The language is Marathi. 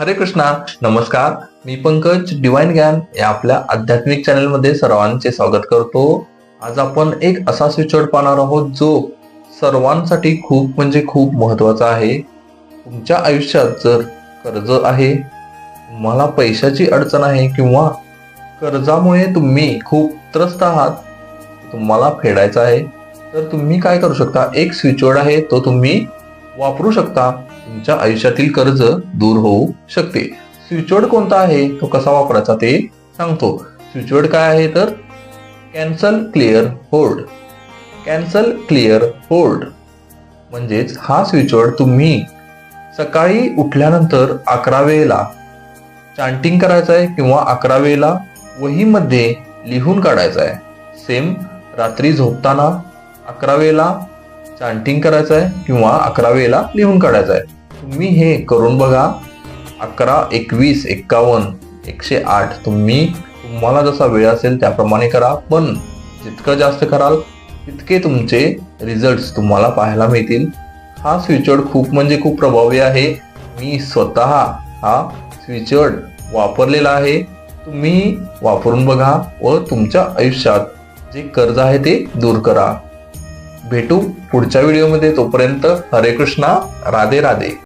हरे कृष्णा. नमस्कार. मी पंकज डिवाइन ज्ञान या आपल्या आध्यात्मिक चॅनलमध्ये सर्वांचे स्वागत करतो. आज आपण एक असा स्विचवर्ड पाहणार आहोत जो सर्वांसाठी खूप म्हणजे खूप महत्वाचा आहे. तुमच्या आयुष्यात जर कर्ज आहे, तुम्हाला पैशाची अडचण आहे किंवा कर्जामुळे तुम्ही खूप त्रस्त आहात, तुम्हाला फेडायचं आहे, तर तुम्ही काय करू शकता? एक स्विचवर्ड आहे, तो तुम्ही वापरू शकता. तुमच्या आयुष्यातील कर्ज दूर होऊ शकते. स्विचवर्ड कोणता आहे, तो कसा वापरायचा ते सांगतो. स्विचवर्ड काय आहे तर cancel clear hold. Cancel clear hold म्हणजेच हा स्विचवर्ड तुम्ही सकाळी उठल्यानंतर 11 वेळेला चांटिंग करायचं आहे किंवा 11 वेळेला वहीमध्ये लिहून काढायचं आहे. सेम रात्री झोपताना 11 वेळेला चांटिंग करायचं आहे किंवा 11 वेळेला लिहून काढायचं आहे. तुम्ही हे करून बघा. 11, 21, 51, 108 तुम्हाला जसा वेळ असेल त्याप्रमाणे करा, पण जितकं जास्त कराल तितके तुमचे रिझल्ट्स तुम्हाला पाहायला मिळतील. हा स्विचवर्ड खूप म्हणजे खूप प्रभावी आहे. मी स्वतः हा स्विचवर्ड वापरलेला आहे. तुम्ही वापरून बघा व तुमच्या आयुष्यात जे कर्ज आहे ते दूर करा. भेटू पुढच्या व्हिडिओमध्ये. तोपर्यंत हरे कृष्णा, राधे राधे.